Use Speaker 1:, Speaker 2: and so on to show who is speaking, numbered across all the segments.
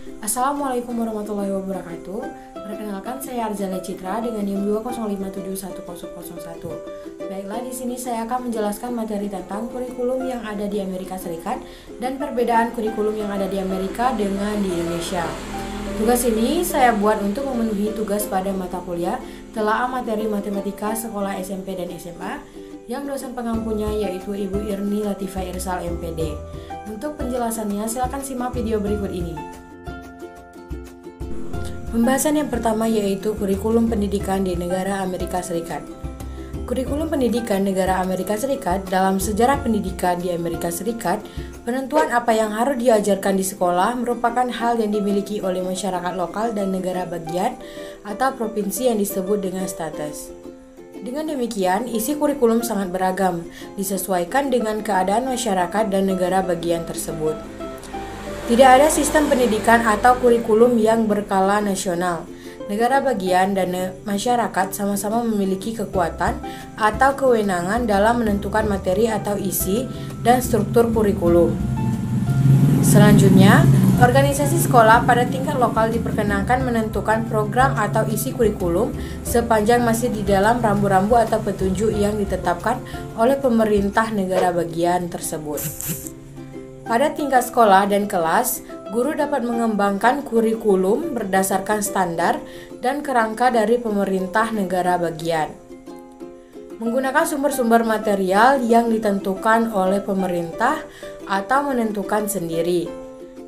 Speaker 1: Assalamualaikum warahmatullahi wabarakatuh. Perkenalkan, saya Arzala Citra dengan NIM 205710101. Baiklah, di sini saya akan menjelaskan materi tentang kurikulum yang ada di Amerika Serikat dan perbedaan kurikulum yang ada di Amerika dengan di Indonesia. Tugas ini saya buat untuk memenuhi tugas pada mata kuliah telaah materi matematika sekolah SMP dan SMA yang dosen pengampunya yaitu Ibu Irni Latifah Irsal MPD. Untuk penjelasannya, silakan simak video berikut ini. Pembahasan yang pertama yaitu kurikulum pendidikan di negara Amerika Serikat. Kurikulum pendidikan negara Amerika Serikat dalam sejarah pendidikan di Amerika Serikat, penentuan apa yang harus diajarkan di sekolah merupakan hal yang dimiliki oleh masyarakat lokal dan negara bagian atau provinsi yang disebut dengan status. Dengan demikian, isi kurikulum sangat beragam, disesuaikan dengan keadaan masyarakat dan negara bagian tersebut. Tidak ada sistem pendidikan atau kurikulum yang berskala nasional. Negara bagian dan masyarakat sama-sama memiliki kekuatan atau kewenangan dalam menentukan materi atau isi dan struktur kurikulum. Selanjutnya, organisasi sekolah pada tingkat lokal diperkenankan menentukan program atau isi kurikulum sepanjang masih di dalam rambu-rambu atau petunjuk yang ditetapkan oleh pemerintah negara bagian tersebut. Pada tingkat sekolah dan kelas, guru dapat mengembangkan kurikulum berdasarkan standar dan kerangka dari pemerintah negara bagian. Menggunakan sumber-sumber material yang ditentukan oleh pemerintah atau menentukan sendiri.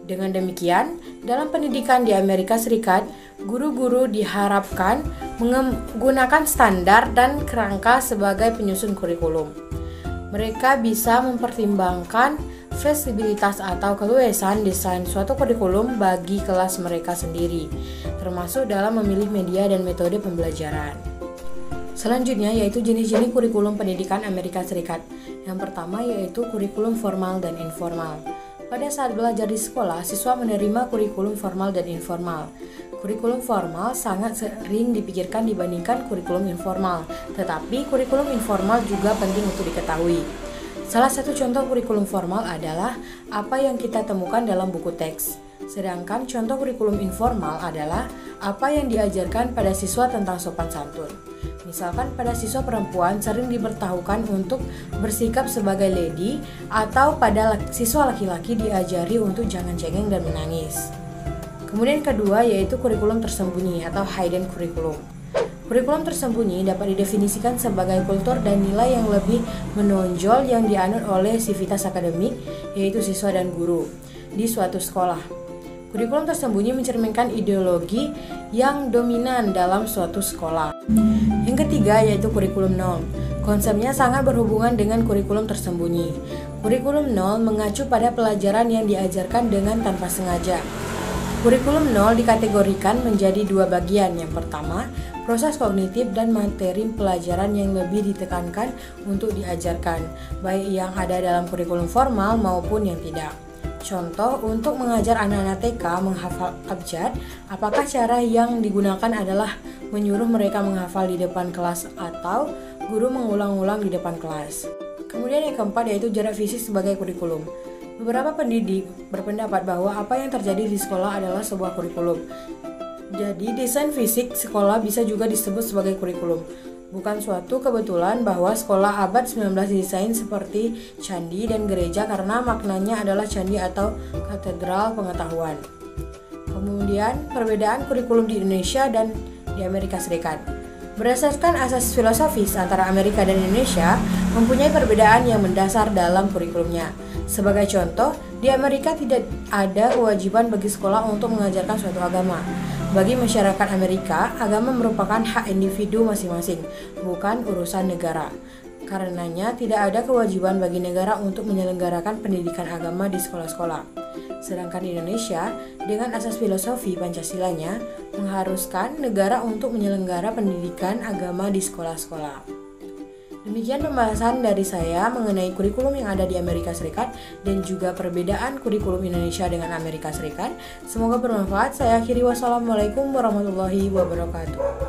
Speaker 1: Dengan demikian, dalam pendidikan di Amerika Serikat, guru-guru diharapkan menggunakan standar dan kerangka sebagai penyusun kurikulum. Mereka bisa mempertimbangkan fleksibilitas atau keluasan desain suatu kurikulum bagi kelas mereka sendiri, termasuk dalam memilih media dan metode pembelajaran. Selanjutnya yaitu jenis-jenis kurikulum pendidikan Amerika Serikat. Yang pertama yaitu kurikulum formal dan informal. Pada saat belajar di sekolah, siswa menerima kurikulum formal dan informal. Kurikulum formal sangat sering dipikirkan dibandingkan kurikulum informal, tetapi kurikulum informal juga penting untuk diketahui. Salah satu contoh kurikulum formal adalah apa yang kita temukan dalam buku teks. Sedangkan contoh kurikulum informal adalah apa yang diajarkan pada siswa tentang sopan santun. Misalkan pada siswa perempuan sering diberitahukan untuk bersikap sebagai lady, atau pada siswa laki-laki diajari untuk jangan cengeng dan menangis. Kemudian kedua yaitu kurikulum tersembunyi atau hidden curriculum. Kurikulum tersembunyi dapat didefinisikan sebagai kultur dan nilai yang lebih menonjol yang dianut oleh sivitas akademik, yaitu siswa dan guru, di suatu sekolah. Kurikulum tersembunyi mencerminkan ideologi yang dominan dalam suatu sekolah. Yang ketiga yaitu kurikulum nol. Konsepnya sangat berhubungan dengan kurikulum tersembunyi. Kurikulum nol mengacu pada pelajaran yang diajarkan dengan tanpa sengaja. Kurikulum nol dikategorikan menjadi dua bagian. Yang pertama, proses kognitif dan materi pelajaran yang lebih ditekankan untuk diajarkan, baik yang ada dalam kurikulum formal maupun yang tidak. Contoh, untuk mengajar anak-anak TK menghafal abjad, apakah cara yang digunakan adalah menyuruh mereka menghafal di depan kelas atau guru mengulang-ulang di depan kelas. Kemudian yang keempat yaitu jarak fisik sebagai kurikulum. Beberapa pendidik berpendapat bahwa apa yang terjadi di sekolah adalah sebuah kurikulum. Jadi, desain fisik sekolah bisa juga disebut sebagai kurikulum. Bukan suatu kebetulan bahwa sekolah abad 19 didesain seperti candi dan gereja karena maknanya adalah candi atau katedral pengetahuan. Kemudian, perbedaan kurikulum di Indonesia dan di Amerika Serikat. Berdasarkan asas filosofis antara Amerika dan Indonesia, mempunyai perbedaan yang mendasar dalam kurikulumnya. Sebagai contoh, di Amerika tidak ada kewajiban bagi sekolah untuk mengajarkan suatu agama. Bagi masyarakat Amerika, agama merupakan hak individu masing-masing, bukan urusan negara. Karenanya, tidak ada kewajiban bagi negara untuk menyelenggarakan pendidikan agama di sekolah-sekolah. Sedangkan di Indonesia, dengan asas filosofi Pancasilanya, mengharuskan negara untuk menyelenggara pendidikan agama di sekolah-sekolah. Demikian pembahasan dari saya mengenai kurikulum yang ada di Amerika Serikat dan juga perbedaan kurikulum Indonesia dengan Amerika Serikat. Semoga bermanfaat. Saya akhiri, wassalamualaikum warahmatullahi wabarakatuh.